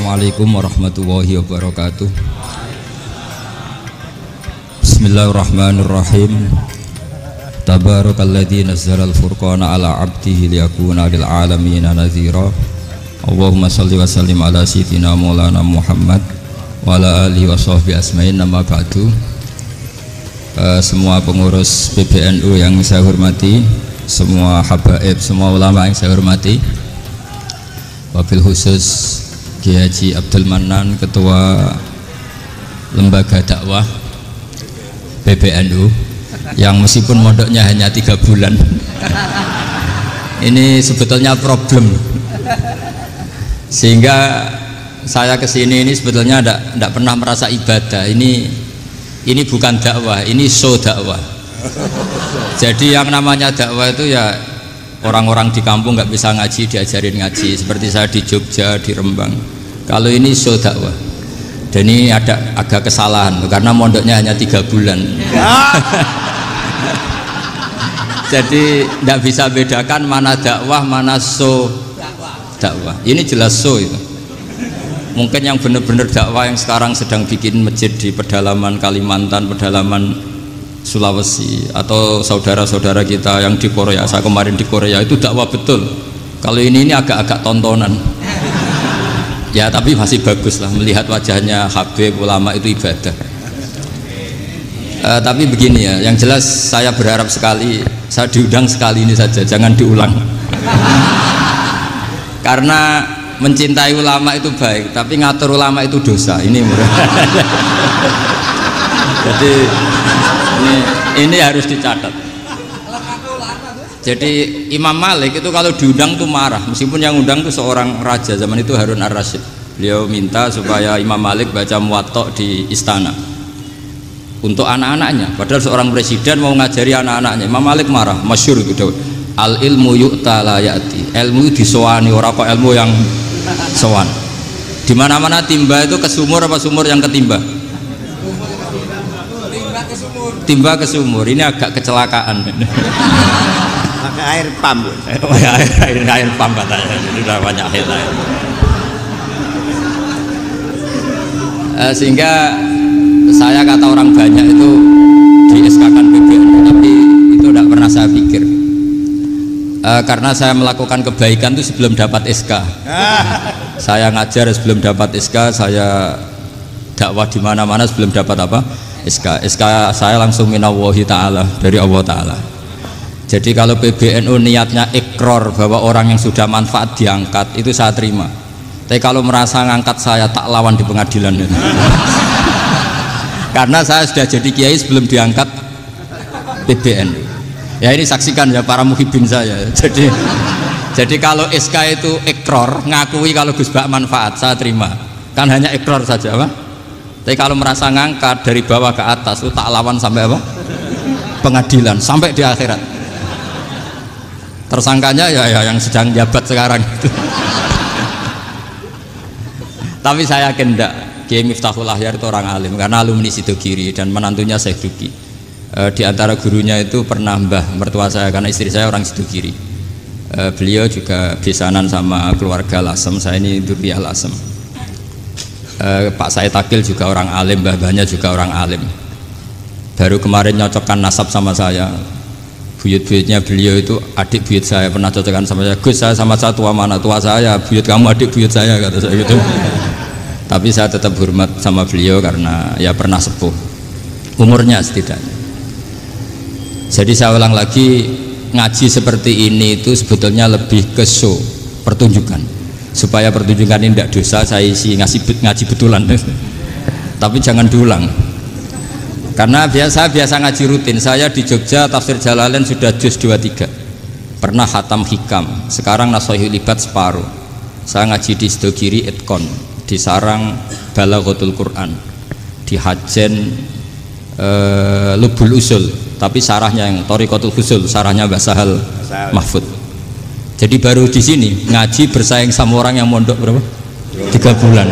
Assalamualaikum warahmatullahi wabarakatuh. Bismillahirrahmanirrahim. Tabarakalladzi nazzalal furqana ala 'abdihi liyakuna lil 'alamin nadhira. Allahumma shalli wa sallim ala sayyidina Maulana Muhammad wa ala alihi wa sahbihi asma'in. Nama ba'du. Semua pengurus PBNU yang saya hormati, semua habaib, semua ulama yang saya hormati, wabil khusus Kiai Haji Abdul Manan, Ketua Lembaga Dakwah PBNU, yang meskipun mondoknya hanya 3 bulan ini sebetulnya problem, sehingga saya kesini ini sebetulnya tidak pernah merasa ibadah. Ini bukan dakwah, ini show dakwah. Jadi yang namanya dakwah itu ya orang-orang di kampung nggak bisa ngaji diajarin ngaji, seperti saya di Jogja, di Rembang. Kalau ini show dakwah, dan ini ada agak kesalahan karena mondoknya hanya 3 bulan. Jadi tidak bisa bedakan mana dakwah, mana show dakwah. Ini jelas show itu. Mungkin yang benar-benar dakwah yang sekarang sedang bikin masjid di pedalaman Kalimantan, pedalaman Sulawesi, atau saudara-saudara kita yang di Korea, saya kemarin di Korea, itu dakwah betul. Kalau ini agak-agak tontonan ya, tapi masih bagus lah melihat wajahnya habib ulama, itu ibadah. Tapi begini ya, yang jelas saya berharap sekali, saya diundang sekali ini saja, jangan diulang. Karena mencintai ulama itu baik, tapi ngatur ulama itu dosa. Ini murah. Jadi ini harus dicatat. Jadi Imam Malik itu kalau diundang tuh marah, meskipun yang undang tuh seorang raja zaman itu, Harun ar-Rasyid. Beliau minta supaya Imam Malik baca Muwatta di istana untuk anak-anaknya, padahal seorang presiden mau ngajari anak-anaknya. Imam Malik marah, masyhur itu, al ilmu yu'ta la ya'ti, ilmu disowani, ora kok ilmu yang sowan. Di mana-mana timba itu ke sumur apa sumur yang ketimba? Timba ke sumur. Ini agak kecelakaan. Pakai air pam. air pam katanya. Jadi udah banyak air. Sehingga saya kata orang banyak itu di SK-kan PBNU, tapi itu tidak pernah saya pikir. Karena saya melakukan kebaikan itu sebelum dapat SK. Saya ngajar sebelum dapat SK, saya dakwah di mana-mana sebelum dapat apa? SK saya langsung minallahi ta'ala, dari Allah Ta'ala. Jadi kalau PBNU niatnya ikrar bahwa orang yang sudah manfaat diangkat, itu saya terima. Tapi kalau merasa ngangkat saya, tak lawan di pengadilan. Karena saya sudah jadi kiai sebelum diangkat PBNU. Ya ini saksikan ya para muhibin saya. Jadi kalau SK itu ikrar, ngakui kalau Gus Bak manfaat, saya terima. Kan hanya ikrar saja, apa? Tapi kalau merasa ngangkat dari bawah ke atas, itu tak lawan sampai apa? Pengadilan, sampai di akhirat. Tersangkanya ya yang sedang jabat sekarang itu. Tapi saya yakin enggak, Kiai Miftahul Ahyar itu orang alim, karena alumni Sidogiri dan menantunya Syekh Duki. Di antara gurunya itu pernah mbah mertua saya, karena istri saya orang Sidogiri. Beliau juga besanan sama keluarga Lasem, saya ini Durriyah Lasem. Pak Said Akil juga orang alim, mbah-mbahnya juga orang alim. Baru kemarin nyocokkan nasab sama saya. Buyut-buyutnya beliau itu adik buyut saya, pernah cocokkan sama saya. Gus, saya sama saya tua mana? Tua saya, buyut kamu adik buyut saya, kata saya gitu. Tapi saya tetap hormat sama beliau karena ya pernah sepuh umurnya setidaknya. Jadi saya ulang lagi, ngaji seperti ini itu sebetulnya lebih ke show, pertunjukan. Supaya pertunjukan ini tidak dosa, saya isi ngaji betulan. Tapi jangan diulang. Karena biasa ngaji rutin. Saya di Jogja tafsir Jalalain sudah juz 23. Pernah khatam hikam. Sekarang Nashahul Ibad separuh. Saya ngaji di Sidogiri Itkon, di Sarang Balaghatul Quran, di Hajen Lubul Usul, tapi sarahnya yang Thariqatul Husul, sarahnya Mbah Sahal Mahfud. Jadi baru di sini ngaji bersaing sama orang yang mondok berapa? 3 bulan.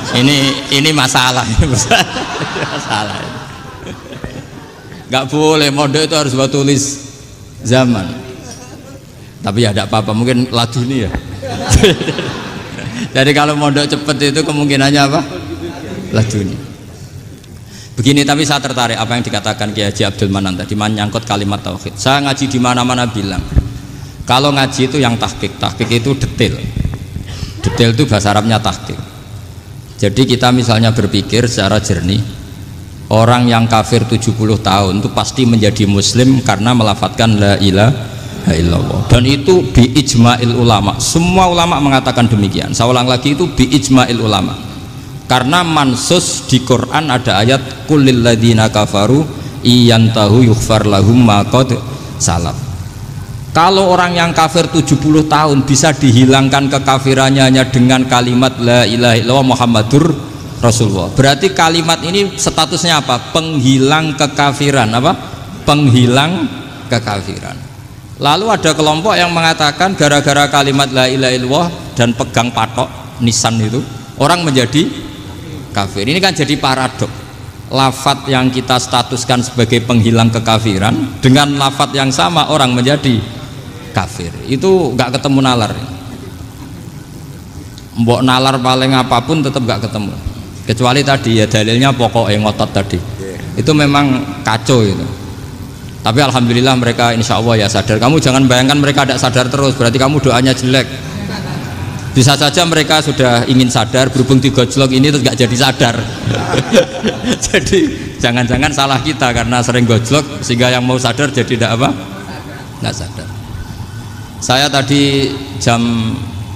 Ini masalah. Masalah. Nggak boleh mondok itu harus buat tulis zaman. Tapi ya tidak apa-apa, mungkin laduni ya. Jadi kalau mondok cepet itu kemungkinannya apa? Laduni. Begini, tapi saya tertarik apa yang dikatakan Kiai Haji Abdul Manan tadi menyangkut kalimat tauhid. Saya ngaji di mana-mana bilang, kalau ngaji itu yang tahqiq itu detail. Detail itu bahasa Arabnya tahqiq. Jadi kita misalnya berpikir secara jernih, orang yang kafir 70 tahun itu pasti menjadi muslim karena melafadzkan la ilaha illallah. Dan itu bi ijma'il ulama. Semua ulama mengatakan demikian. Saya ulang lagi, itu bi ijma'il ulama. Karena mansus di Quran ada ayat kulil ladina kafaru iyantahu yughfar lahum ma qad salaf. Kalau orang yang kafir 70 tahun bisa dihilangkan kekafirannya hanya dengan kalimat la ilaha illallah Muhammadur Rasulullah. Berarti kalimat ini statusnya apa? Penghilang kekafiran, apa? Penghilang kekafiran. Lalu ada kelompok yang mengatakan gara-gara kalimat la ilaha illallah dan pegang patok nisan itu orang menjadi kafir. Ini kan jadi paradok. Lafat yang kita statuskan sebagai penghilang kekafiran dengan lafat yang sama orang menjadi kafir. Itu nggak ketemu nalar. Mbok nalar paling apapun tetap nggak ketemu. Kecuali tadi ya dalilnya pokok yang ngotot tadi. Itu memang kacau itu. Tapi alhamdulillah mereka insya Allah ya sadar. Kamu jangan bayangkan mereka tidak sadar terus, berarti kamu doanya jelek. Bisa saja mereka sudah ingin sadar, berhubung digojlok ini terus nggak jadi sadar. Jadi jangan-jangan salah kita karena sering gojlok sehingga yang mau sadar jadi tidak apa? Nggak sadar. Saya tadi jam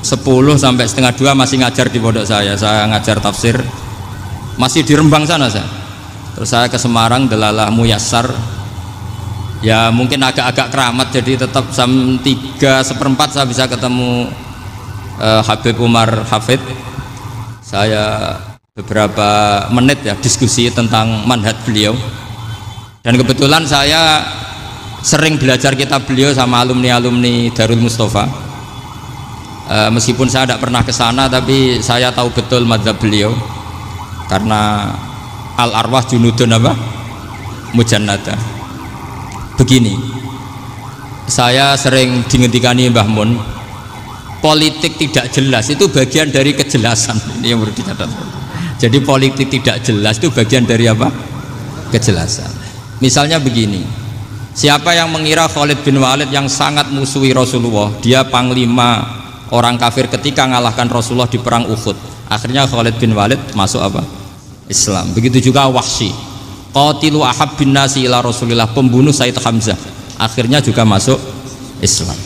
10 sampai setengah 2 masih ngajar di pondok saya ngajar tafsir masih di Rembang sana saya. Terus saya ke Semarang Delalah Muyassar, ya mungkin agak-agak keramat, jadi tetap jam 3:4 saya bisa ketemu Habib Umar Hafid. Saya beberapa menit ya diskusi tentang manhaj beliau, dan kebetulan saya sering belajar kitab beliau sama alumni-alumni Darul Mustafa. Meskipun saya tidak pernah ke sana, tapi saya tahu betul mazhab beliau karena al-arwah junudun apa? Mujannada. Begini, saya sering dingendikani Mbah Mun, politik tidak jelas itu bagian dari kejelasan. Ini yang perlu dicatat. Jadi politik tidak jelas itu bagian dari apa? Kejelasan. Misalnya begini, siapa yang mengira Khalid bin Walid yang sangat musuhi Rasulullah, dia panglima orang kafir ketika ngalahkan Rasulullah di perang Uhud, akhirnya Khalid bin Walid masuk apa? Islam. Begitu juga Wahsy, qatilu ahabbin nasi ila Rasulillah, pembunuh Sayyid Hamzah, akhirnya juga masuk Islam.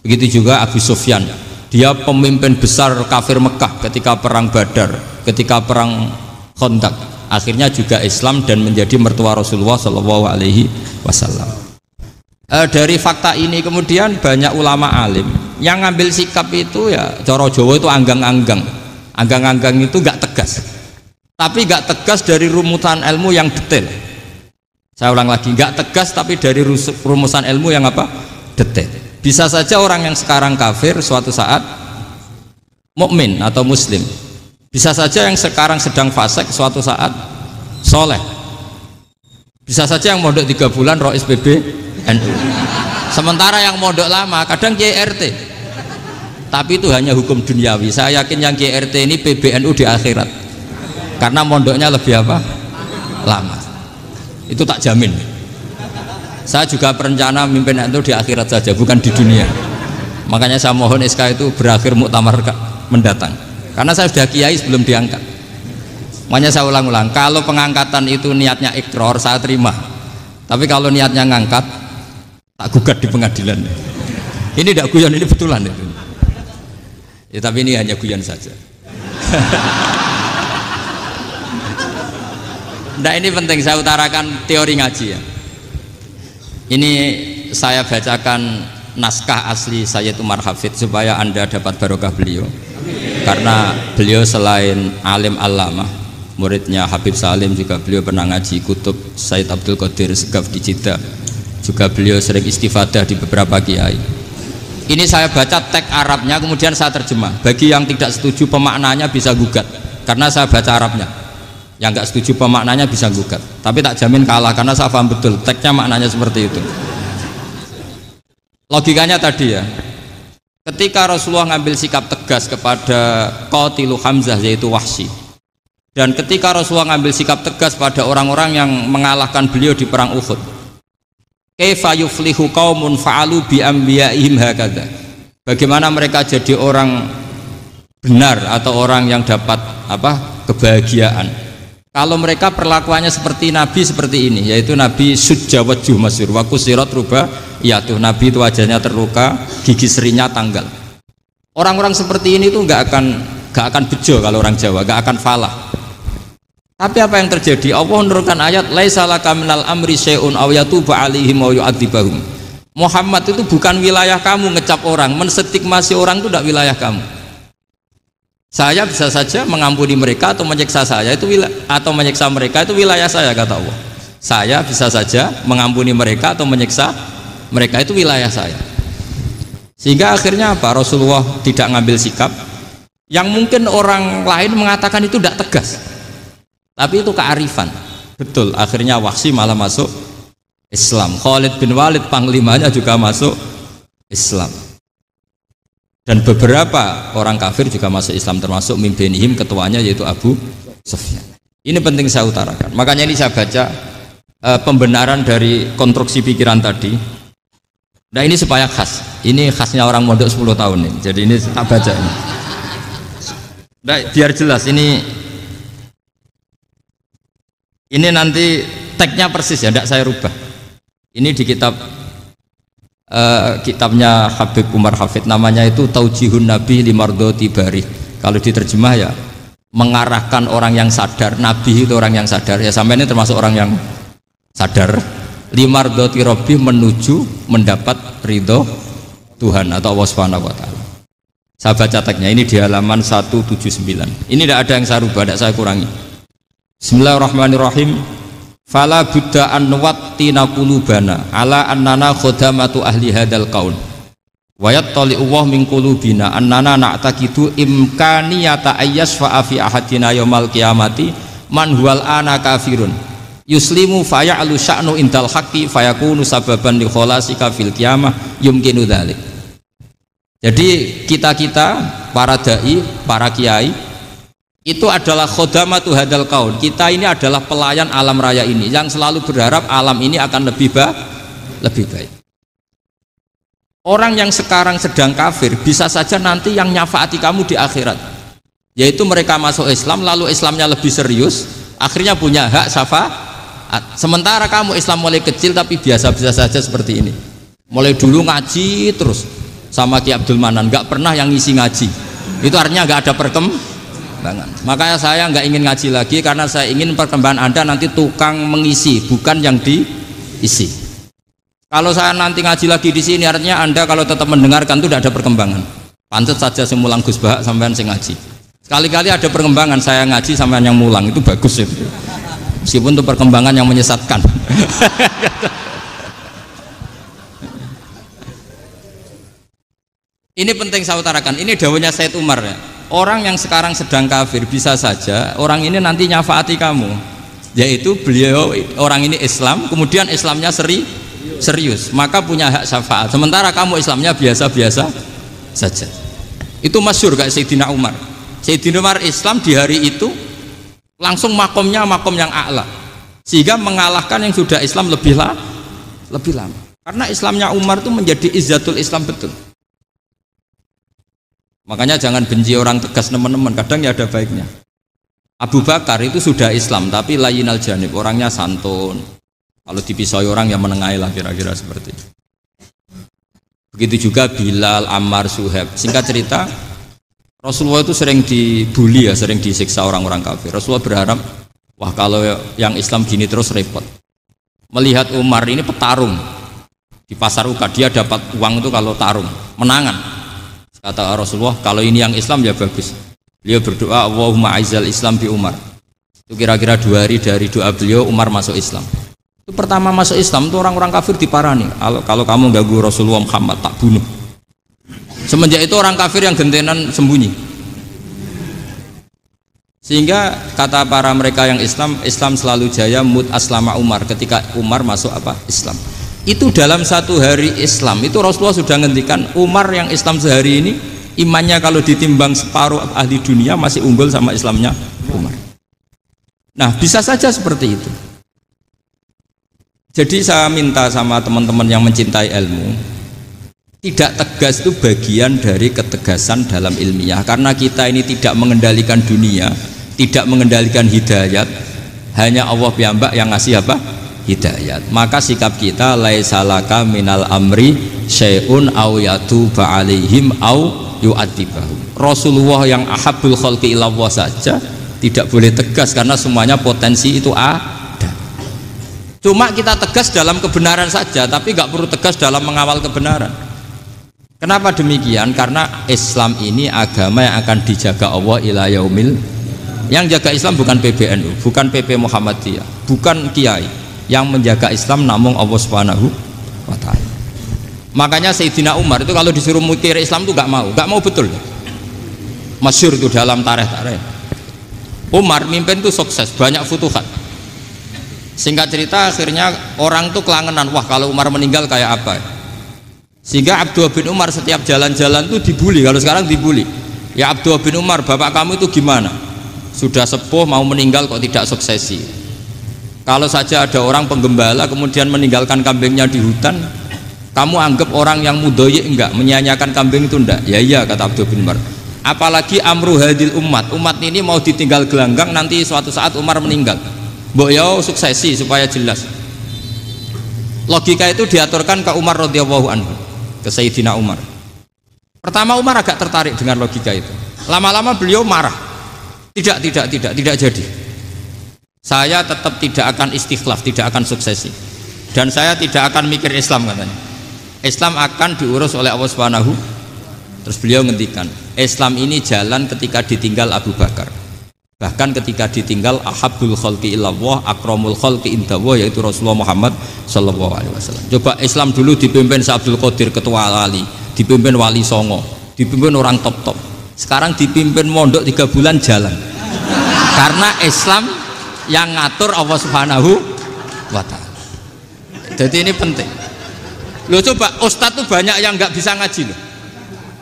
Begitu juga Abu Sufyan, dia pemimpin besar kafir Mekah ketika perang Badar, ketika perang Khandaq, akhirnya juga Islam dan menjadi mertua Rasulullah Shallallahu Alaihi Wasallam. Dari fakta ini kemudian banyak ulama alim yang ngambil sikap itu ya coro Jawa itu anggang-anggang. Anggang-anggang itu gak tegas, tapi gak tegas dari rumusan ilmu yang detail. Saya ulang lagi, gak tegas tapi dari rumusan ilmu yang apa? Detail. Bisa saja orang yang sekarang kafir suatu saat mukmin atau muslim. Bisa saja yang sekarang sedang fasik suatu saat soleh. Bisa saja yang mondok 3 bulan rois PBNU. Sementara yang mondok lama kadang Kiai RT. Tapi itu hanya hukum duniawi. Saya yakin yang Kiai RT ini PBNU di akhirat. Karena mondoknya lebih apa? Lama. Itu tak jamin. Saya juga berencana mimpin itu di akhirat saja, bukan di dunia. Makanya saya mohon SK itu berakhir muktamar mendatang. Karena saya sudah kiai sebelum diangkat. Makanya saya ulang-ulang, kalau pengangkatan itu niatnya ikrar, saya terima. Tapi kalau niatnya ngangkat, tak gugat di pengadilan. Ini tidak guyon, ini betulan itu. Ya, tapi ini hanya guyon saja. Nah, ini penting saya utarakan teori ngaji ya. Ini saya bacakan naskah asli Sayyid Umar Hafid supaya Anda dapat barokah beliau. Karena beliau selain alim alamah, muridnya Habib Salim, juga beliau pernah ngaji kutub Sayyid Abdul Qadir Segaf di Jeddah. Juga beliau sering istifadah di beberapa kiai. Ini saya baca teks Arabnya kemudian saya terjemah. Bagi yang tidak setuju pemaknanya bisa gugat, karena saya baca Arabnya. Yang nggak setuju pemaknanya bisa gugat, tapi tak jamin kalah karena saya paham betul teksnya maknanya seperti itu. Logikanya tadi ya, ketika Rasulullah ngambil sikap tegas kepada Qatilu Hamzah yaitu Wahsy, dan ketika Rasulullah ngambil sikap tegas pada orang-orang yang mengalahkan beliau di perang Uhud, kaifa yuflihu qaumun fa'alu bi anbiya'ihim hakadha, bagaimana mereka jadi orang benar atau orang yang dapat kebahagiaan kalau mereka perlakuannya seperti Nabi seperti ini, yaitu Nabi sujja wajhuh masyhur wa kusirat ruba, tuh Nabi itu wajahnya terluka, gigi serinya tanggal. Orang-orang seperti ini tuh nggak akan bejo kalau orang Jawa, nggak akan falah. Tapi apa yang terjadi? Allah menurunkan ayat laisa laka minal amri syai'un aw yatuba 'alaihim aw yu'adzibahum. Muhammad itu bukan wilayah kamu ngecap orang, menstigmasi orang itu tidak wilayah kamu. Saya bisa saja mengampuni mereka atau menyiksa saya itu atau menyiksa mereka itu wilayah saya, kata Allah. Saya bisa saja mengampuni mereka atau menyiksa mereka itu wilayah saya. Sehingga akhirnya apa? Rasulullah tidak ngambil sikap yang mungkin orang lain mengatakan itu tidak tegas. Tapi itu kearifan. Betul, akhirnya Wahsy malah masuk Islam. Khalid bin Walid panglimanya juga masuk Islam. Dan beberapa orang kafir juga masuk Islam, termasuk mimbenihim, ketuanya yaitu Abu Sufyan. Ini penting saya utarakan. Makanya ini saya baca pembenaran dari konstruksi pikiran tadi. Nah ini supaya khas. Ini khasnya orang mondok 10 tahun ini. Jadi ini tak baca ini. Nah, biar jelas ini nanti tagnya persis ya, tidak saya rubah. Ini di kitabnya Habib Umar Hafid, namanya itu Taujihun Nabi Limardoti Bari. Kalau diterjemah ya mengarahkan orang yang sadar. Nabi itu orang yang sadar. Ya sampai ini termasuk orang yang sadar. Limardoti Robbi, menuju mendapat ridho Tuhan atau Allah Subhanahu wa Ta'ala. Saya baca tagnya ini di halaman 179. Ini tidak ada yang saya rubah, tidak saya kurangi. Bismillahirrahmanirrahim. Fala buddha an nuwattina qulubana ala annana khodamatu ahli hadal qaul wa yattali'u wa min qulubina annana na'taqidu imkaniyata ayyasfa'a fi ahadina yaumal qiyamati man huwal ana kafirun yuslimu faya'lu sya'nu indal haqqi fayakunu sababan li kholasika fil qiyamah yumkinu dzalik. Jadi kita para dai, para kiai itu adalah khodamatu hadal kaun. Kita ini adalah pelayan alam raya ini yang selalu berharap alam ini akan lebih baik. Orang yang sekarang sedang kafir bisa saja nanti yang nyafaati kamu di akhirat, yaitu mereka masuk Islam lalu Islamnya lebih serius, akhirnya punya hak syafaat. Sementara kamu Islam mulai kecil tapi biasa-biasa saja seperti ini, mulai dulu ngaji terus sama Ki Abdul Manan, nggak pernah yang ngisi ngaji, itu artinya nggak ada perkembangan. Makanya saya nggak ingin ngaji lagi karena saya ingin perkembangan Anda nanti tukang mengisi, bukan yang diisi. Kalau saya nanti ngaji lagi di sini, artinya Anda kalau tetap mendengarkan itu tidak ada perkembangan. Pantes saja semulang Gus Bahak sampean sing ngaji. Sekali-kali ada perkembangan, saya ngaji sampean yang mulang, itu bagus itu. Meskipun itu perkembangan yang menyesatkan. Ini penting saya utarakan. Ini dawuhnya Said Umar ya. Orang yang sekarang sedang kafir bisa saja orang ini nanti nyafaati kamu, yaitu beliau orang ini Islam, kemudian Islamnya serius, maka punya hak syafaat. Sementara kamu Islamnya biasa-biasa saja. Itu masyhur kayak Sayyidina Umar. Sayyidina Umar Islam di hari itu langsung makomnya makom yang a'la, sehingga mengalahkan yang sudah Islam lebih lama. Karena Islamnya Umar itu menjadi izzatul Islam betul. Makanya jangan benci orang tegas teman-teman, kadang ya ada baiknya. Abu Bakar itu sudah Islam tapi layinal janib, orangnya santun. Kalau dipisoi orang yang menengahi lah, kira-kira seperti itu. Begitu juga Bilal, Ammar, Suhaib. Singkat cerita, Rasulullah itu sering dibully ya, sering disiksa orang-orang kafir. Rasulullah berharap, wah kalau yang Islam gini terus repot. Melihat Umar ini petarung di pasar Uka, dia dapat uang itu kalau tarung, menangan. Kata Rasulullah, kalau ini yang Islam ya bagus. Beliau berdoa, Allahumma aizal Islam bi Umar. Itu kira-kira 2 hari dari doa beliau, Umar masuk Islam. Itu pertama masuk Islam itu orang-orang kafir diparani. Kalau kamu ganggu Rasulullah Muhammad tak bunuh. Semenjak itu orang kafir yang gentenan sembunyi. Sehingga kata para mereka yang Islam, Islam selalu jaya mut aslama Umar, ketika Umar masuk Islam. Itu dalam satu hari Islam itu Rasulullah sudah ngendikan Umar yang Islam sehari ini imannya kalau ditimbang separuh ahli dunia masih unggul sama Islamnya Umar. Nah bisa saja seperti itu. Jadi saya minta sama teman-teman yang mencintai ilmu, tidak tegas itu bagian dari ketegasan dalam ilmiah, karena kita ini tidak mengendalikan dunia, tidak mengendalikan hidayat, hanya Allah piyambak yang ngasih apa? Hidayat. Maka sikap kita laisalaka minal amri syai'un aw yatuba alaihim aw yu'adzibahum. Rasulullah yang ahabbul khalqi ilallah saja tidak boleh tegas karena semuanya potensi itu ada. Cuma kita tegas dalam kebenaran saja, tapi nggak perlu tegas dalam mengawal kebenaran. Kenapa demikian? Karena Islam ini agama yang akan dijaga Allah ila yaumil. Yang jaga Islam bukan PBNU, bukan PP Muhammadiyah, bukan kiai. Yang menjaga Islam namun Allah Subhanahu wa ta'ala. Makanya Sayyidina Umar itu kalau disuruh mikir Islam itu nggak mau betul. Masyhur itu dalam tarikh-tarikh. Umar mimpin itu sukses, banyak futuhat. Singkat cerita akhirnya orang tuh kelangenan, wah kalau Umar meninggal kayak apa. Sehingga Abdullah bin Umar setiap jalan-jalan tuh dibully, kalau sekarang dibully. Ya Abdullah bin Umar, bapak kamu itu gimana? Sudah sepuh mau meninggal kok tidak suksesi. Kalau saja ada orang penggembala kemudian meninggalkan kambingnya di hutan, kamu anggap orang yang mudoyik enggak, menyia-nyiakan kambing itu enggak? Ya iya, kata Abdul bin Umar. Apalagi amru hadil umat ini mau ditinggal gelanggang, nanti suatu saat Umar meninggal. Mbok yo suksesi supaya jelas. Logika itu diaturkan ke Umar radhiyallahu anhu, ke Sayyidina Umar. Pertama Umar agak tertarik dengan logika itu. Lama-lama beliau marah. Tidak jadi. Saya tetap tidak akan istikhlaf, tidak akan suksesi, dan saya tidak akan mikir Islam, katanya. Islam akan diurus oleh Allah Subhanahu. Terus beliau ngendikan, Islam ini jalan ketika ditinggal Abu Bakar, bahkan ketika ditinggal ahabbul khalqi ilallah akramul khalqi indallah, yaitu Rasulullah Muhammad sallallahu alaihi wasallam. Coba Islam dulu dipimpin Abdul Qadir ketua wali, dipimpin Wali Songo, dipimpin orang top. Sekarang dipimpin mondok 3 bulan jalan. Karena Islam yang ngatur Allah Subhanahu wa ta'ala. Jadi ini penting. Loh coba ustadz tuh banyak yang nggak bisa ngaji loh,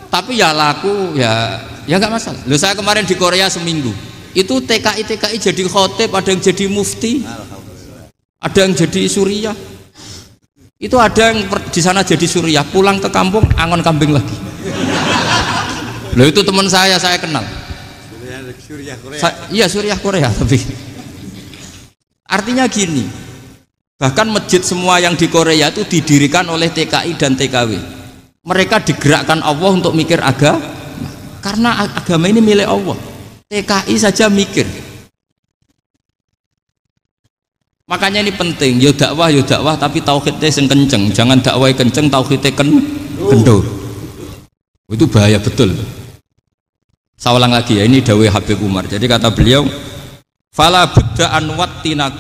tapi ya laku ya nggak masalah. Loh saya kemarin di Korea seminggu itu TKI jadi khotib, ada yang jadi mufti, ada yang jadi suriah. Itu ada yang di sana jadi suriah, pulang ke kampung angon kambing lagi. Loh itu teman saya kenal. Suriah Korea. Iya suriah Korea tapi. Artinya gini, bahkan masjid semua yang di Korea itu didirikan oleh TKI dan TKW. Mereka digerakkan Allah untuk mikir agama, karena agama ini milik Allah. TKI saja mikir. Makanya ini penting, yo dakwah tapi tauhidnya sing kenceng, jangan dakwah kenceng tauhidnya kendor. Itu bahaya betul. Saya ulang lagi ya, ini dawuh Habib Umar. Jadi kata beliau, fala budda an wattina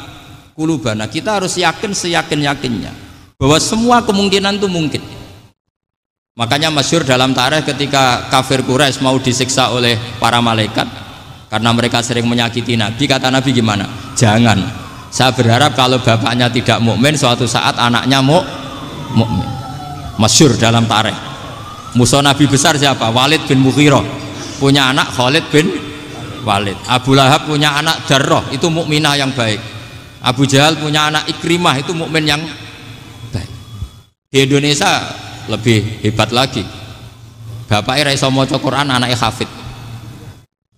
kulubana, kita harus yakin seyakin-yakinnya bahwa semua kemungkinan itu mungkin. Makanya masyhur dalam tarikh ketika kafir Quraisy mau disiksa oleh para malaikat karena mereka sering menyakiti Nabi, kata Nabi gimana? Jangan. Saya berharap kalau bapaknya tidak mukmin, suatu saat anaknya mukmin. Masyhur dalam tarikh. Musuh Nabi besar siapa? Walid bin Mughirah. Punya anak Khalid bin Walid. Abu Lahab punya anak Darrah, itu mukminah yang baik. Abu Jahal punya anak Ikrimah, itu mukmin yang baik. Di Indonesia lebih hebat lagi. Bapaknya ra iso maca Quran, anaknya hafid.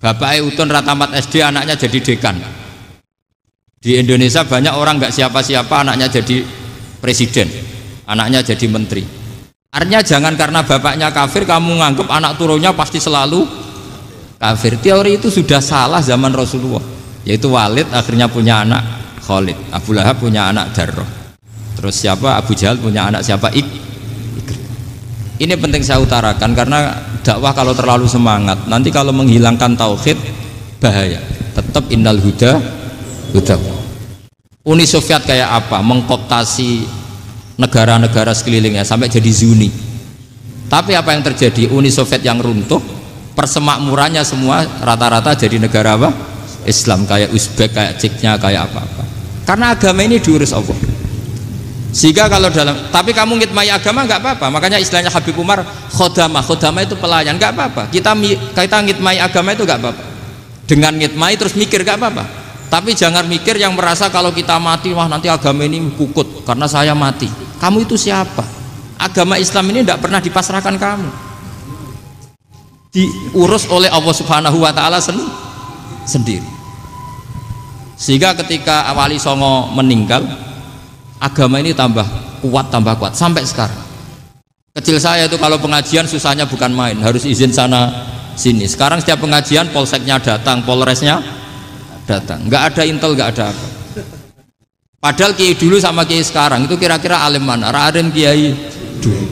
Bapaknya utun ratamat SD, anaknya jadi dekan. Di Indonesia banyak orang nggak siapa-siapa, anaknya jadi presiden, anaknya jadi menteri. Artinya jangan karena bapaknya kafir kamu nganggep anak turunnya pasti selalu kafir. Teori itu sudah salah zaman Rasulullah. Yaitu Walid akhirnya punya anak Khalid, Abu Lahab punya anak Darrah, terus siapa? Abu Jahal punya anak siapa? Ini penting saya utarakan karena dakwah kalau terlalu semangat nanti kalau menghilangkan tauhid bahaya. Tetap innal huda. Uni Soviet kayak apa? Mengkooptasi negara-negara sekelilingnya sampai jadi Zuni. Tapi apa yang terjadi? Uni Soviet yang runtuh, persemakmurannya semua rata-rata jadi negara apa? Islam, kayak Uzbek, kayak Ceknya, kayak apa-apa. Karena agama ini diurus Allah. Sehingga kalau tapi kamu ngitmai agama nggak apa-apa. Makanya istilahnya Habib Umar khodamah itu pelayan, nggak apa-apa. Kita ngitmai agama itu nggak apa-apa. Dengan ngitmai terus mikir nggak apa-apa. Tapi jangan mikir yang merasa kalau kita mati, wah nanti agama ini kukut karena saya mati. Kamu itu siapa? Agama Islam ini tidak pernah dipasrahkan kamu. Diurus oleh Allah Subhanahu wa taala sendiri. Sehingga ketika Wali Songo meninggal, agama ini tambah kuat sampai sekarang. Kecil saya itu kalau pengajian susahnya bukan main, harus izin sana sini. Sekarang setiap pengajian polseknya datang, polresnya datang, nggak ada intel, nggak ada apa. Padahal kiai dulu sama kiai sekarang itu kira-kira alim mana? Raden kiai dulu.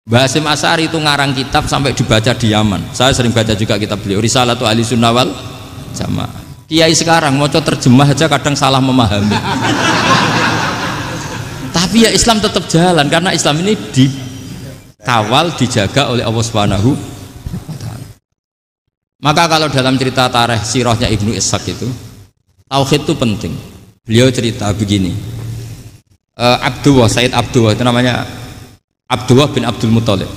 Mbah Hasyim Asy'ari itu ngarang kitab sampai dibaca di Yaman. Saya sering baca juga kitab beliau, Risalatu Ahli Sunnah wal Jamaah. Kiai sekarang mau terjemah aja kadang salah memahami. Tapi ya Islam tetap jalan karena Islam ini dikawal, dijaga oleh Allah Subhanahu wa taala. Maka kalau dalam cerita tarikh sirahnya Ibnu Ishaq itu, tauhid itu penting. Beliau cerita begini. Sayyid Abdullah itu namanya Abdullah bin Abdul Muthalib.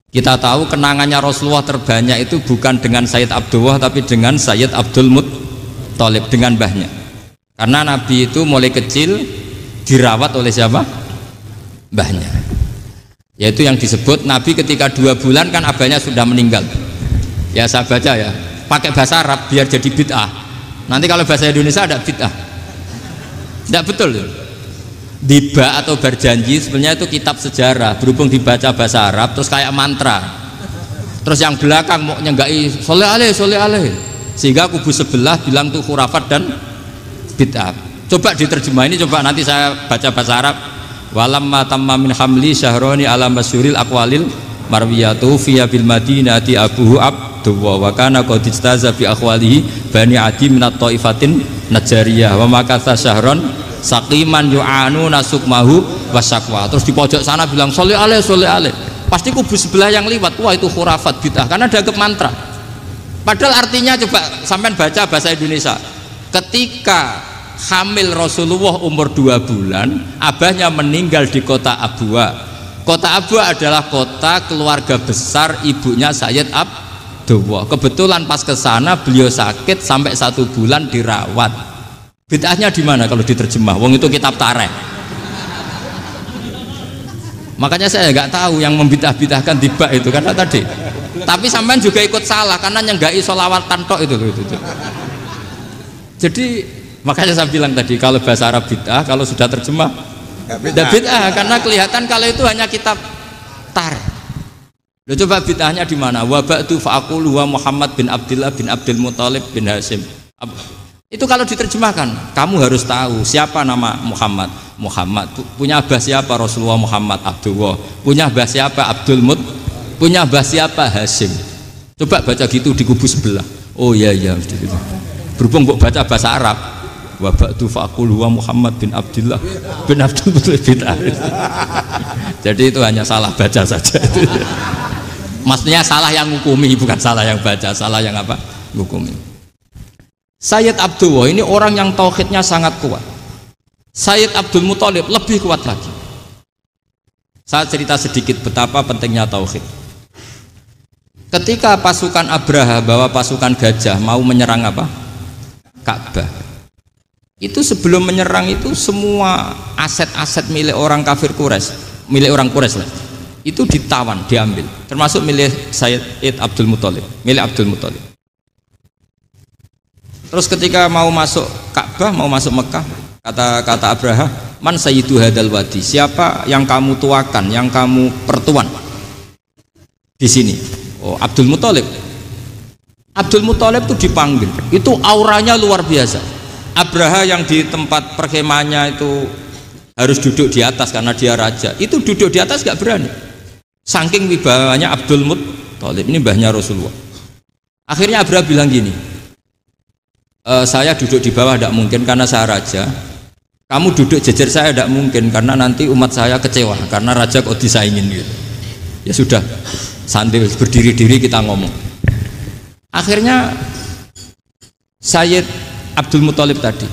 Kita tahu kenangannya Rasulullah terbanyak itu bukan dengan Sayyid Abdullah tapi dengan Sayyid Abdul Muthalib, dengan mbahnya. Karena Nabi itu mulai kecil dirawat oleh siapa? Mbahnya. Yaitu yang disebut Nabi ketika 2 bulan kan abahnya sudah meninggal. Ya saya baca ya, pakai bahasa Arab biar jadi bid'ah. Nanti kalau bahasa Indonesia ada bid'ah. Tidak betul tuh. Diba atau berjanji sebenarnya itu kitab sejarah, berhubung dibaca bahasa Arab terus kayak mantra. Terus yang belakang mau nyenggai soleh aleh, sehingga kubu sebelah bilang tuh khurafat dan bid'ah. Coba diterjemah ini, coba nanti saya baca bahasa Arab. Walamma tamma min hamli syahroni ala masyuril aqwalil marwiyatu fiya bil madinati abuhu Abdullah wa kana qad istaza bi akhwalihi bani adi minat taifatin najariyah wa makatha syahron saqiman yu'anu nasukmahu wasakwa. Terus di pojok sana bilang soleh aleh, pasti kubu sebelah yang liwat, wah itu khurafat bid'ah karena dianggap mantra. Padahal artinya coba sampean baca bahasa Indonesia. Ketika hamil Rasulullah umur 2 bulan, abahnya meninggal di kota Abwa. Kota Abwa adalah kota keluarga besar ibunya Sayyid Abdullah. Kebetulan pas ke sana beliau sakit sampai 1 bulan dirawat. Bid'ahnya di mana kalau diterjemah? Wong itu kitab tarikh. Makanya saya nggak tahu yang membidah-bidahkan tiba itu karena tadi. Tapi sampean juga ikut salah karena nyenggai sholawat tantok itu. Jadi makanya saya bilang tadi kalau bahasa Arab bid'ah, kalau sudah terjemah bid'ah karena kelihatan kalau itu hanya kitab tarikh. Loh, coba bid'ahnya di mana? Wa ba'du fa'aqulu wa Muhammad bin Abdullah bin Abdul Muthalib bin Hasyim. Itu kalau diterjemahkan, kamu harus tahu siapa nama Muhammad. Muhammad punya abah siapa? Rasulullah Muhammad Abdullah. Punya abah siapa? Abdul Mut. Punya abah siapa? Hasyim. Coba baca gitu di kubu sebelah. Oh iya gitu. Berhubung kok baca bahasa Arab. Wa ba'du faqul wa Muhammad bin Abdullah bin Abdul Muthalib bin Jadi itu hanya salah baca saja. Maksudnya salah yang ngukumi, bukan salah yang baca, salah yang apa? Ngukumi. Sayyid Abdullah ini orang yang tauhidnya sangat kuat. Sayyid Abdul Muthalib lebih kuat lagi. Saya cerita sedikit betapa pentingnya tauhid. Ketika pasukan Abraha bawa pasukan gajah mau menyerang apa? Ka'bah. Itu sebelum menyerang itu semua aset-aset milik orang kafir Quraisy, milik orang Quraisy lah. Itu ditawan, diambil. Termasuk milik Sayyid Abdul Muthalib, milik Abdul Muthalib. Terus ketika mau masuk Ka'bah, mau masuk Mekah, kata Abraha, man sayyidu hadal wadi, siapa yang kamu tuakan, yang kamu pertuan di sini? Oh, Abdul Muthalib. Abdul Muthalib itu dipanggil, itu auranya luar biasa. Abraha yang di tempat perkemahannya itu harus duduk di atas karena dia raja, itu duduk di atas gak berani. Saking wibawanya Abdul Muthalib, ini mbahnya Rasulullah. Akhirnya Abraha bilang gini, saya duduk di bawah tidak mungkin karena saya raja. Kamu duduk jejer saya tidak mungkin karena nanti umat saya kecewa karena raja kok disaingin gitu. Ya sudah, sambil berdiri-diri kita ngomong. Akhirnya Sayyid Abdul Muthalib tadi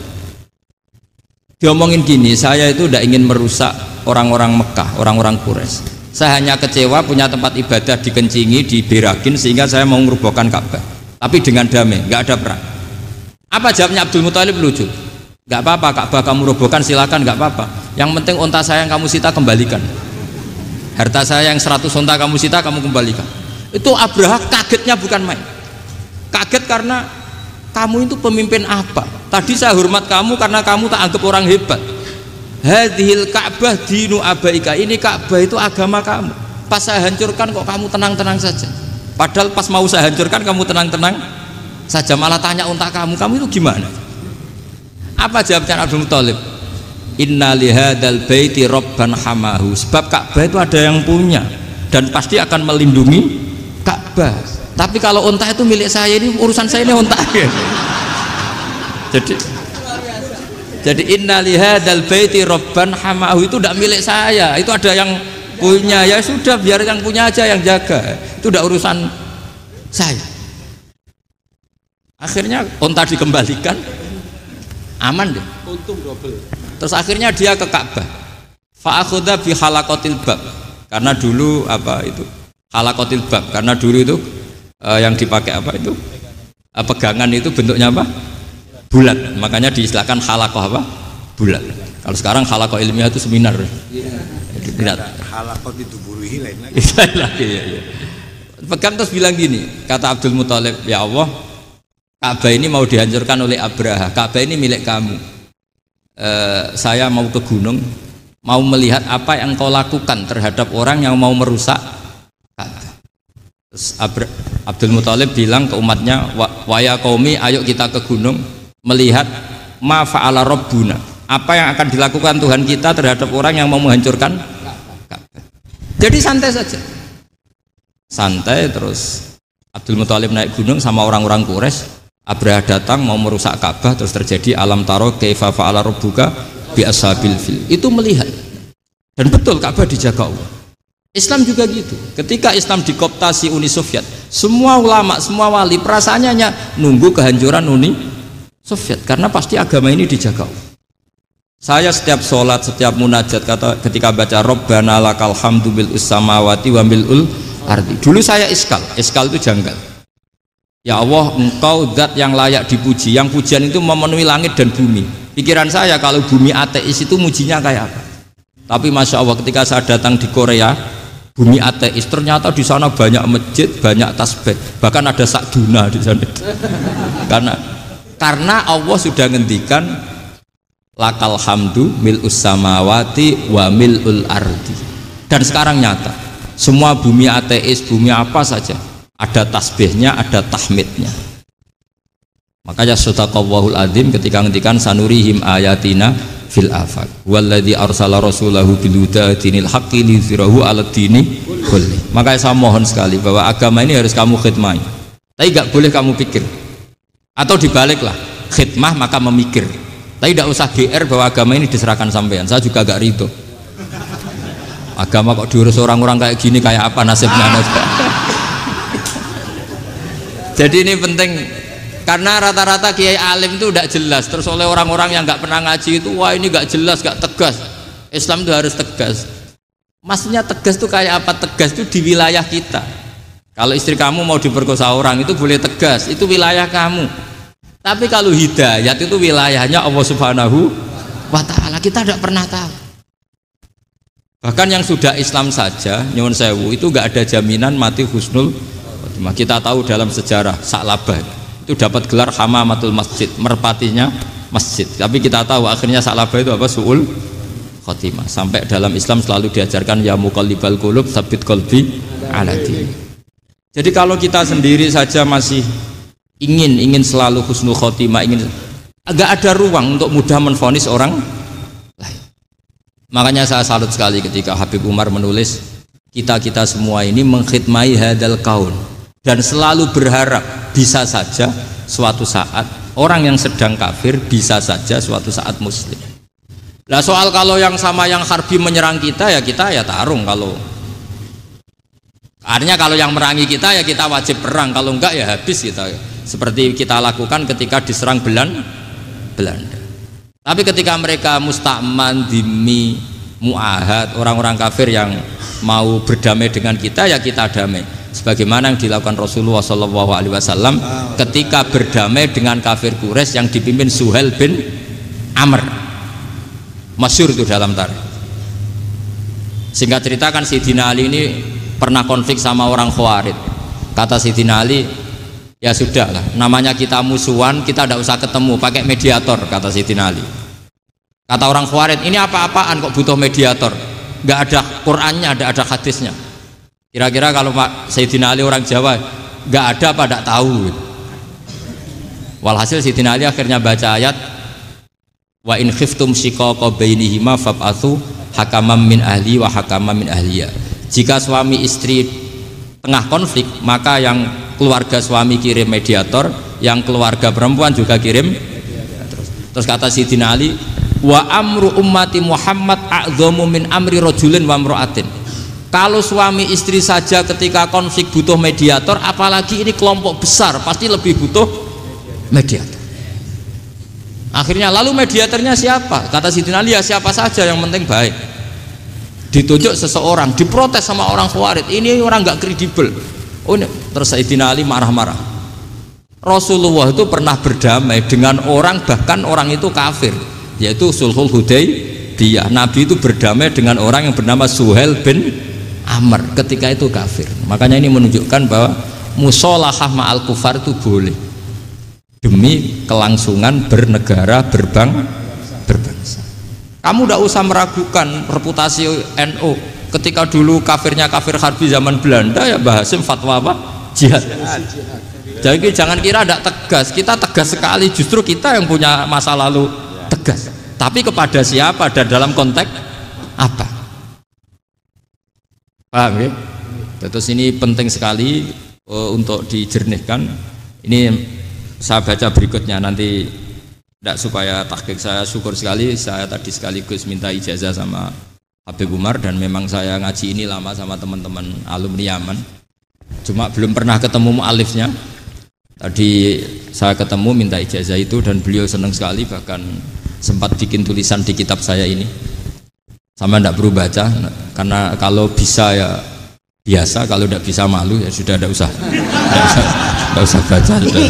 Diomongin gini, saya itu tidak ingin merusak orang-orang Mekah, orang-orang Quraisy. Saya hanya kecewa punya tempat ibadah dikencingi, diberakin sehingga saya mau merubuhkan Ka'bah. Tapi dengan damai, nggak ada perang. Apa jawabnya Abdul Muthalib? Lucu. Nggak apa-apa, Ka'bah kamu robohkan silakan, nggak apa-apa. Yang penting unta saya yang kamu sita kembalikan. Harta saya yang 100 unta kamu sita kamu kembalikan. Itu Abraha kagetnya bukan main. Kaget karena kamu itu pemimpin apa? Tadi saya hormat kamu karena kamu tak anggap orang hebat. Hadhil Ka'bah dinu abaika, ini Ka'bah itu agama kamu. Pas saya hancurkan kok kamu tenang-tenang saja. Padahal pas mau saya hancurkan kamu tenang-tenang saja, malah tanya unta kamu itu gimana? Apa jawabnya Abdul Muthalib? Inna lihadal baiti robban hamahu, sebab Ka'bah itu ada yang punya dan pasti akan melindungi Ka'bah. Tapi kalau unta itu milik saya, ini urusan saya, ini unta. Jadi inna lihadal baiti robban hamahu itu tidak milik saya, itu ada yang punya. Ya sudah, biar yang punya aja yang jaga, itu tidak urusan saya. Akhirnya unta dikembalikan, aman deh, untung double. Terus akhirnya dia ke Ka'bah, fa'akhudha bi halaqatil bab, karena dulu apa itu halaqatil bab, karena dulu itu yang dipakai apa itu pegangan itu bentuknya apa, bulat, makanya diistilahkan halaqah apa, bulat. Kalau sekarang halaqah ilmiah itu seminar. Halaqah itu buruhi lain lagi. Ya. Pegang terus bilang gini, kata Abdul Muthalib, ya Allah, Ka'bah ini mau dihancurkan oleh Abraha, Ka'bah ini milik kamu. Saya mau ke gunung, mau melihat apa yang kau lakukan terhadap orang yang mau merusak Ka'bah. Terus Abdul Muthalib bilang ke umatnya, wa ya qaumi, ayo kita ke gunung melihat ma fa'ala rabbuna, apa yang akan dilakukan Tuhan kita terhadap orang yang mau menghancurkan Ka'bah. Jadi santai saja, santai. Terus Abdul Muthalib naik gunung sama orang-orang Quraisy. Abraha datang mau merusak Ka'bah, terus terjadi alam taro kaifa fa'ala rabbuka bi ashabil fil. Itu melihat, dan betul Ka'bah dijaga Allah. Islam juga gitu. Ketika Islam dikooptasi Uni Soviet, semua ulama, semua wali perasaannya hanya nunggu kehancuran Uni Soviet, karena pasti agama ini dijaga Allah. Saya setiap sholat, setiap munajat, kata ketika baca Rabbana lakal hamdu bil samawati wa mil'ul ardi. Dulu saya iskal itu janggal. Ya Allah, engkau zat yang layak dipuji, yang pujian itu memenuhi langit dan bumi. Pikiran saya kalau bumi ateis itu mujinya kayak apa? Tapi Masya Allah, ketika saya datang di Korea, bumi ateis, ternyata di sana banyak masjid, banyak tasbih, bahkan ada sakduna di sana. Karena Allah sudah ngendikan lakal hamdu mil'us samawati wa mil'ul ardi. Dan sekarang nyata, semua bumi ateis, bumi apa saja, ada tasbihnya, ada tahmidnya. Makanya sadaqallahul adzim ketika ngendikan sanurihim ayatina fil afaq walladzi arsala rasulahu bil huda dinil haqqi liyuzhirahu 'alad dini kulli. Makanya saya mohon sekali bahwa agama ini harus kamu khidmah, tapi enggak boleh kamu pikir, atau dibaliklah, khidmah maka memikir, tapi tidak usah GR bahwa agama ini diserahkan sampean. Saya juga agak ridho, agama kok diurus orang-orang kayak gini, kayak apa nasibnya. Jadi ini penting, karena rata-rata kiai alim itu tidak jelas, terus oleh orang-orang yang nggak pernah ngaji itu, wah ini nggak jelas, nggak tegas. Islam itu harus tegas. Maksudnya tegas itu kayak apa? Tegas itu di wilayah kita. Kalau istri kamu mau diperkosa orang itu boleh tegas, itu wilayah kamu. Tapi kalau hidayat itu wilayahnya Allah Subhanahu wa Ta'ala, kita tidak pernah tahu. Bahkan yang sudah Islam saja, nyuwun sewu, itu nggak ada jaminan mati husnul. Kita tahu dalam sejarah Sa'labah itu dapat gelar hamamatul masjid, merpatinya masjid. Tapi kita tahu akhirnya Sa'labah itu apa? Su'ul khotimah. Sampai dalam Islam selalu diajarkan ya muqallibal qulub tsabbit qalbi ala din. Jadi kalau kita sendiri saja masih ingin selalu husnul khotimah, agak ada ruang untuk mudah menvonis orang lain. Makanya saya salut sekali ketika Habib Umar menulis kita semua ini mengkhidmai hadal kaun, dan selalu berharap bisa saja suatu saat orang yang sedang kafir bisa saja suatu saat muslim. Nah soal kalau yang sama yang harbi menyerang kita ya tarung. Kalau artinya kalau yang merangi kita ya kita wajib perang, kalau enggak ya habis kita. Seperti kita lakukan ketika diserang Belanda. Tapi ketika mereka musta'man, dhimmi, mu'ahad, orang-orang kafir yang mau berdamai dengan kita, ya kita damai. Sebagaimana yang dilakukan Rasulullah SAW ketika berdamai dengan kafir Quraisy yang dipimpin Suhail bin Amr. Masyhur itu dalam tarikh. Singkat cerita kan Sayyidina Ali ini pernah konflik sama orang Khawarij. Kata Sayyidina Ali, ya sudahlah, namanya kita musuhan, kita tidak usah ketemu, pakai mediator, kata Sayyidina Ali. Kata orang Khawarij, ini apa-apaan kok butuh mediator, nggak ada Qur'annya, nggak ada hadisnya. Kira-kira kalau Pak Sayyidina Ali orang Jawa, nggak ada apa tidak tahu. Walhasil Sayyidina Ali akhirnya baca ayat, wa in khiftum shiqaqa bainihima fab'atsu hakaman min ahli wa hakaman min ahliya. Jika suami istri tengah konflik, maka yang keluarga suami kirim mediator, yang keluarga perempuan juga kirim. Terus kata Sayyidina Ali, wa amru ummati Muhammad a'dhamu min amri rajulin wa imra'atin. Kalau suami istri saja ketika konflik butuh mediator, apalagi ini kelompok besar pasti lebih butuh mediator. Akhirnya lalu mediatornya siapa? Kata Sayyidina Ali, ya siapa saja yang penting baik. Ditunjuk seseorang, diprotes sama orang Khawarij, ini orang nggak kredibel. Oh, terus Sayyidina Ali marah-marah. Rasulullah itu pernah berdamai dengan orang, bahkan orang itu kafir, yaitu Sulhul Hudaybiyah. Nabi itu berdamai dengan orang yang bernama Suhail bin Amr, ketika itu kafir. Makanya ini menunjukkan bahwa musolahah ma'al kufar itu boleh demi kelangsungan bernegara, berbangsa. Kamu tidak usah meragukan reputasi NU. Ketika dulu kafirnya kafir harbi zaman Belanda, ya Mbah Hasim fatwa apa? Jihad. Jadi jangan kira tidak tegas, kita tegas sekali, justru kita yang punya masa lalu tegas. Tapi kepada siapa dan dalam konteks apa? Paham ya? Terus ini penting sekali untuk dijernihkan. Ini saya baca berikutnya nanti, tidak supaya tahqiq saya syukur sekali, saya tadi sekaligus minta ijazah sama Habib Umar, dan memang saya ngaji ini lama sama teman-teman alumni Yaman, cuma belum pernah ketemu mu'alifnya. Tadi saya ketemu minta ijazah itu dan beliau senang sekali, bahkan sempat bikin tulisan di kitab saya ini. Sama tidak perlu baca, karena kalau bisa ya biasa, kalau tidak bisa malu ya sudah, tidak usah baca. Sudah.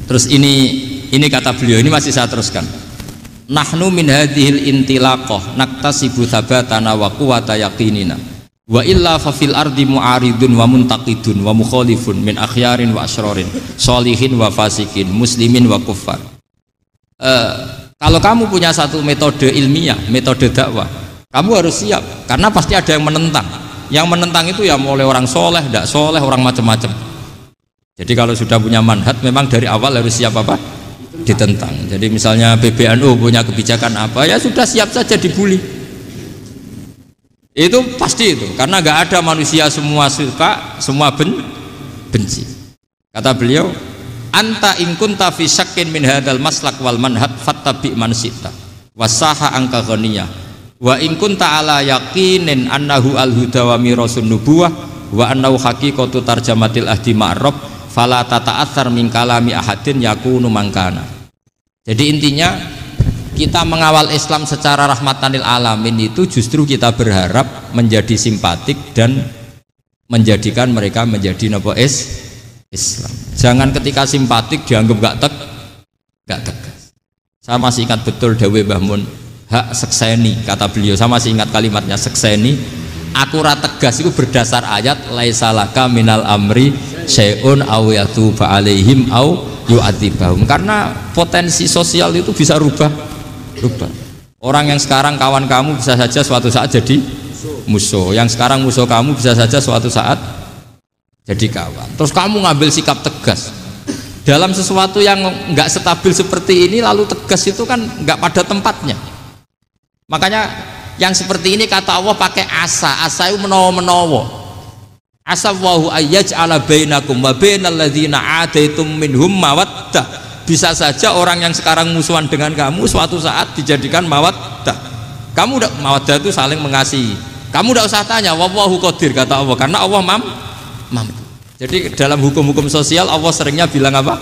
Terus ini kata beliau, ini masih saya teruskan. Nahnu min hadhil intilaqah naktasibu thabatana wa quwwata yaqinina wa illa fa fil ardi mu'aridun wa muntaqidun wa mukhalifun min akhyarin wa asyrarin sholihin wa fasikin muslimin wa kuffar. Kalau kamu punya satu metode ilmiah, metode dakwah, kamu harus siap, karena pasti ada yang menentang. Yang menentang itu ya mulai orang soleh, tidak soleh, orang macam-macam. Jadi kalau sudah punya manhaj, memang dari awal harus siap apa? Ditentang. Jadi misalnya PBNU punya kebijakan apa, ya sudah siap saja dibully. Itu pasti itu, karena nggak ada manusia semua suka, semua benci. Kata beliau, anta in kunta fi syakkin min hadzal maslak wal manhaj fattabi man syi'ta wasaha angka ghaniyah wa in kunta ala yaqinin annahu al huda wa mirasun nubuwah wa annahu haqiqatu tarjamatil ahdi ma'rab fala tata'atsar min kalami ahadin yakunu mangkana. Jadi intinya kita mengawal Islam secara rahmatanil alamin itu justru kita berharap menjadi simpatik dan menjadikan mereka menjadi napa Islam. Jangan ketika simpatik dianggap gak tegas. Saya masih ingat betul dawuh Mbah Mun, hak sekseni, kata beliau, saya masih ingat kalimatnya, sekseni akurat tegas itu berdasar ayat laisalaka minal amri syai'un aw yatuba alaihim aw yu'adzibahum, karena potensi sosial itu bisa rubah. Orang yang sekarang kawan kamu bisa saja suatu saat jadi musuh, yang sekarang musuh kamu bisa saja suatu saat jadi kawan. Terus kamu ngambil sikap tegas dalam sesuatu yang nggak stabil seperti ini, lalu tegas itu kan nggak pada tempatnya. Makanya yang seperti ini kata Allah pakai asa itu menawa-menawa. Asa wahu ayyaj'ala bainakum wa bainal ladzina adaitum minhum mawaddah. Bisa saja orang yang sekarang musuhan dengan kamu suatu saat dijadikan mawaddah. Kamu udah mawaddah itu saling mengasihi. Kamu udah usah tanya, wallahu qadir, kata Allah, karena Allah mampu. Jadi dalam hukum-hukum sosial Allah seringnya bilang apa?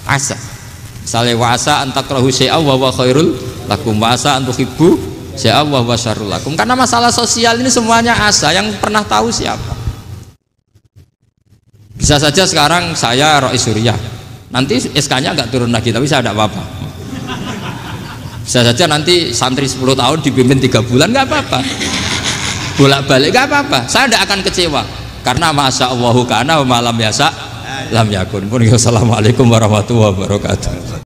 asa. Misalnya wasa antakrahu syai'a wa huwa khairul lakum, wasa antuhibbu syai'a wa huwa syarrul lakum. Karena masalah sosial ini semuanya asa, yang pernah tahu siapa? Bisa saja sekarang saya Rois Surya, nanti SK-nya nggak turun lagi, tapi saya tidak apa-apa. Bisa saja nanti santri 10 tahun dipimpin 3 bulan, nggak apa-apa. Bolak-balik nggak apa-apa, saya tidak akan kecewa. Karena masya Allahu kana wa malam yasa lam yakun. Assalamualaikum warahmatullahi wabarakatuh.